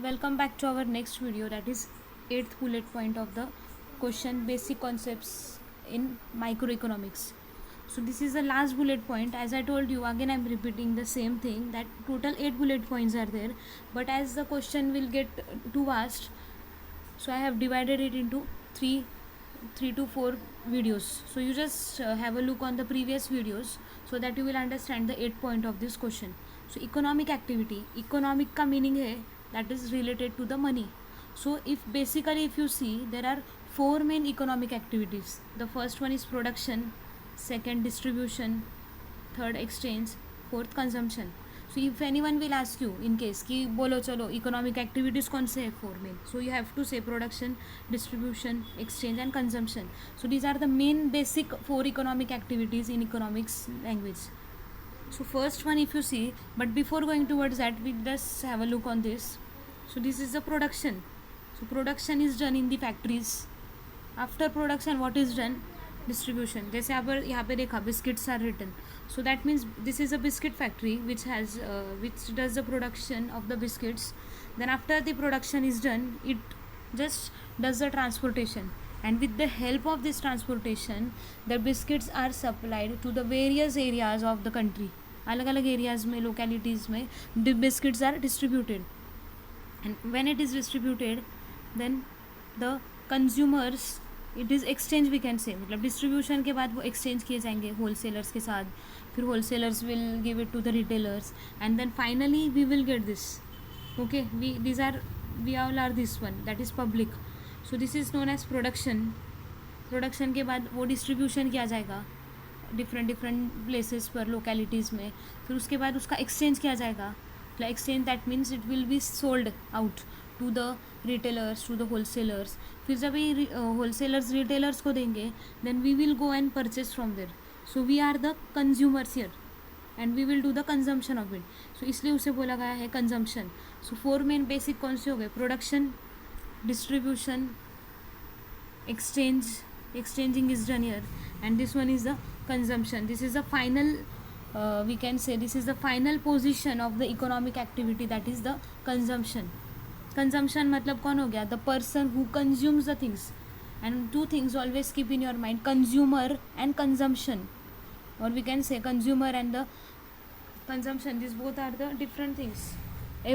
Welcome back to our next video, that is 8th bullet point of the question, basic concepts in microeconomics. So this is the last bullet point. As I told you, again I'm repeating the same thing, that total 8 bullet points are there, but as the question will get too vast, so I have divided it into three to four videos. So you just have a look on the previous videos so that you will understand the 8 point of this question. So economic activity, economic का meaning है that is related to the money. So if you see, there are four main economic activities. The first one is production, second distribution, third exchange, fourth consumption. So if anyone will ask you in case कि बोलो चलो economic activities कौन से है four main, so you have to say production, distribution, exchange and consumption. So these are the main basic four economic activities in economics language. So first one if you see, but before going towards that we just have a look on this. So this is the production. So production is done in the factories. After production what is done? Distribution. जैसे यहाँ पे देखा biscuits are written, so that means this is a biscuit factory which does the production of the biscuits. Then after the production is done, it just does the transportation, and with the help of this transportation the biscuits are supplied to the various areas of the country. अलग अलग areas में, localities में the biscuits are distributed, and when it is distributed then the consumers, it is exchange we can say, मतलब distribution के बाद वो exchange किए जाएंगे होलसेलर्स के साथ, फिर wholesalers will give it to the retailers and then finally we will get this. Okay, we all are this one, that is public. So this is known as production. Production के बाद वो distribution किया जाएगा different places पर, localities में. फिर उसके बाद उसका एक्सचेंज किया जाएगा. Exchange that means it will be sold out to the retailers, to the wholesalers. फिर जब ये होलसेलर्स रिटेलर्स को देंगे then we will go and purchase from there. So we are the consumers here and we will do the consumption of it. So इसलिए उसे बोला गया है consumption. So four main basic कौन से हो गए? Production, distribution, exchanging is done here, and this one is the consumption. This is the final we can say this is the final position of the economic activity, that is the consumption. Consumption मतलब कौन हो गया? The person who consumes the things. And two things always keep in your mind: consumer and consumption, or we can say consumer and the consumption. These both are the different things.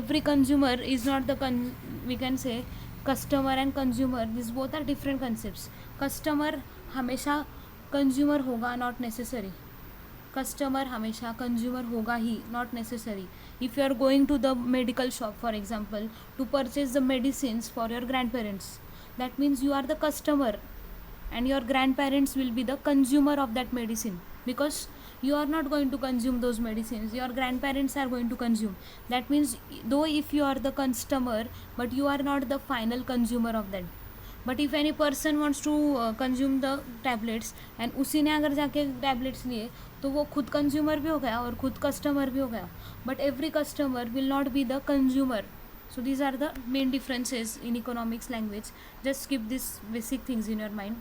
Every consumer is not the we can say customer and consumer, these both are different concepts. Customer हमेशा consumer होगा, not necessary. Customer हमेशा consumer होगा ही, not necessary. If you are going to the medical shop for example to purchase the medicines for your grandparents, that means you are the customer and your grandparents will be the consumer of that medicine, because you are not going to consume those medicines, your grandparents are going to consume. That means though if you are the customer but you are not the final consumer of that. But if any person wants to consume the tablets and उसी ने अगर जाके tablets लिए तो वो खुद consumer भी हो गया और खुद कस्टमर भी हो गया. But every customer will not be the consumer. So these are the main differences in economics language. Just keep these basic things in your mind.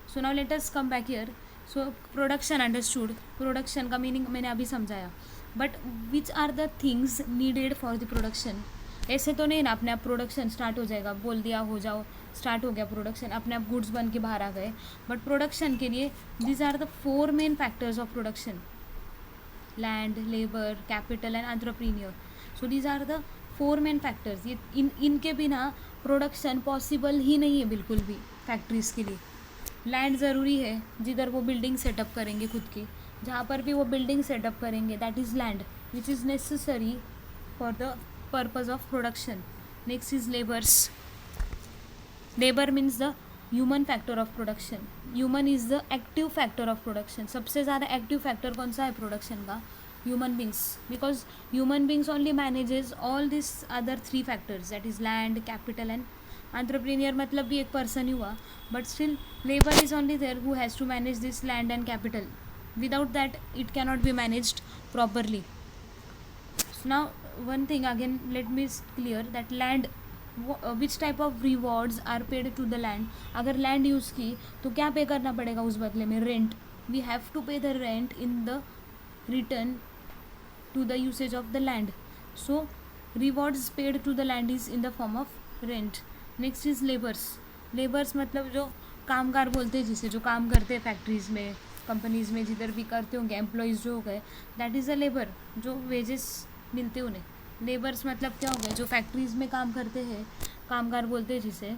So now let us come back here. So production understood. Production का meaning मैंने अभी समझाया. But which are the things needed for the production? ऐसे तो नहीं ना अपने आप प्रोडक्शन स्टार्ट हो जाएगा, बोल दिया हो जाओ स्टार्ट हो गया प्रोडक्शन, अपने आप गुड्स बन के बाहर आ गए. बट प्रोडक्शन के लिए these are the four main factors of production: land, labour, capital and entrepreneur. So these are the four main factors. ये इनके बिना प्रोडक्शन पॉसिबल ही नहीं है बिल्कुल भी फैक्ट्रीज़ के लिए. लैंड ज़रूरी है, जिधर वो बिल्डिंग सेटअप करेंगे खुद की, जहाँ पर भी वो बिल्डिंग सेटअप करेंगे that is land which is necessary for the purpose of production. Next is labors. Labor means the human factor of production. Human is the active factor of production. सबसे ज़्यादा active factor कौन सा है production का? Human beings. Because human beings only manages all these other three factors, that is land, capital and entrepreneur. मतलब भी एक person ही हुआ, but still labor is only there who has to manage this land and capital. Without that it cannot be managed properly. So now one thing again, let me clear that land, which type of rewards are paid to the land. अगर land use की तो क्या पे करना पड़ेगा उस बदले में? Rent. We have to pay the rent in the return to the usage of the land. So rewards paid to the land is in the form of rent. Next is labors मतलब जो कामगार बोलते हैं जिसे, जो काम करते हैं फैक्ट्रीज में, कंपनीज में, जिधर भी करते होंगे, एम्प्लॉयज़ जो हो गए, दैट इज़ अ लेबर, जो वेजेस मिलते हैं उन्हें. लेबर्स मतलब क्या हो गया, जो फैक्ट्रीज में काम करते हैं, कामगार बोलते हैं जिसे.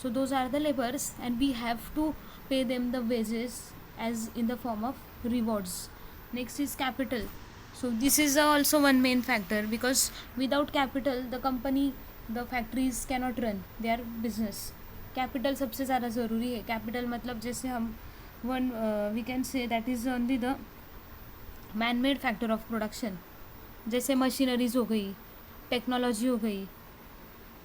So those are the labours and we have to pay them the wages as in the form of rewards. Next is capital. So this is also one main factor, because without capital the company, the factories cannot run their business. Capital सबसे ज़्यादा ज़रूरी है. capital मतलब जैसे हम we can say that is only the man made factor of production. जैसे machineries हो गई, टेक्नोलॉजी हो गई.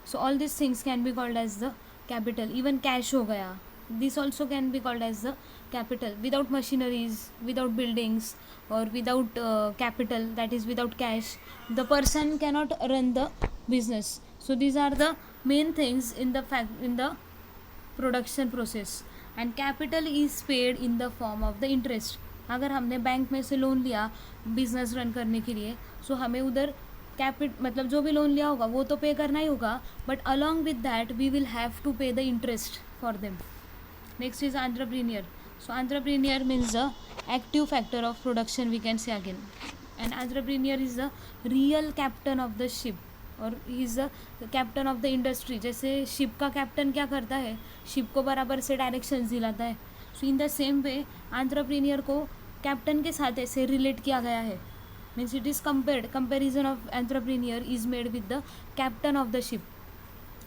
So all these things can be called as the capital. Even cash हो गया, this also can be called as the capital. Without machineries, without buildings, or without capital, that is without cash, the person cannot run the business. So these are the main things in the production process. And capital is paid in the form of the interest. अगर हमने bank में से loan लिया business run करने के लिए, सो हमें उधर मतलब जो भी लोन लिया होगा वो तो पे करना ही होगा, but along with that we will have to pay the interest for them. Next is entrepreneur. So entrepreneur means the active factor of production, we can say again. And entrepreneur is the real captain of the ship, or he is the captain of the industry. जैसे ship का captain क्या करता है, ship को बराबर से directions दिलाता है. So in the same way entrepreneur को कैप्टन के साथ ऐसे रिलेट किया गया है. Means it is comparison of entrepreneur is made with the captain of the ship.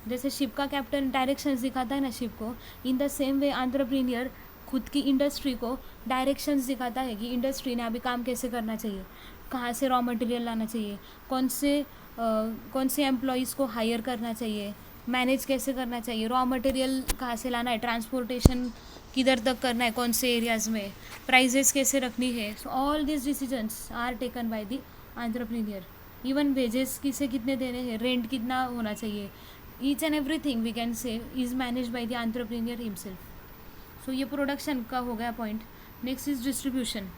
जैसे शिप का कैप्टन डायरेक्शंस दिखाता है ना शिप को, in the same way entrepreneur खुद की इंडस्ट्री को डायरेक्शंस दिखाता है कि इंडस्ट्री ने अभी काम कैसे करना चाहिए, कहाँ से रॉ मटेरियल लाना चाहिए, कौन से एम्प्लॉयज़ को हायर करना चाहिए, मैनेज कैसे करना चाहिए, रॉ मटेरियल कहाँ से लाना है, ट्रांसपोर्टेशन किधर तक करना है, कौन से एरियाज़ में, प्राइजेस कैसे रखनी है. So all this decisions are taken by the entrepreneur. Even wages किसे कितने देने हैं, रेंट कितना होना चाहिए, each and everything we can say is managed by the entrepreneur himself. So ये production का हो गया point. Next is distribution.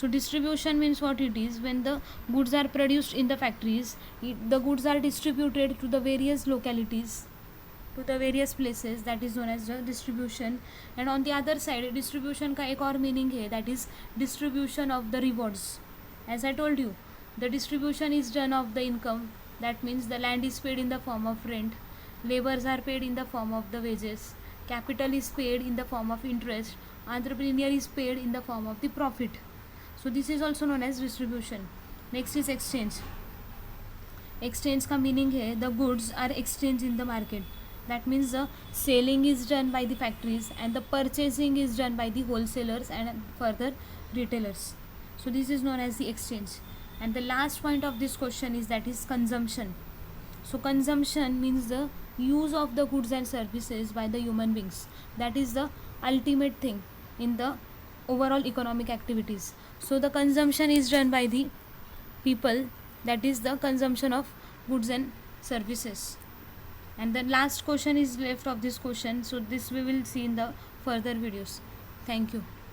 So distribution means what it is, when the goods are produced in the factories, the goods are distributed to the various localities, to the various places, that is known as the distribution. And on the other side distribution का एक और meaning है, that is distribution of the rewards. As I told you, the distribution is done of the income. That means the land is paid in the form of rent, labors are paid in the form of the wages, capital is paid in the form of interest, entrepreneur is paid in the form of the profit. So this is also known as distribution. Next is exchange. Exchange का meaning है the goods are exchanged in the market. That means the selling is done by the factories and the purchasing is done by the wholesalers and further retailers. So this is known as the exchange. And the last point of this question is that is consumption. So consumption means the use of the goods and services by the human beings. That is the ultimate thing in the overall economic activities. So the consumption is done by the people, that is the consumption of goods and services. And the last question is left of this question, so this we will see in the further videos. Thank you.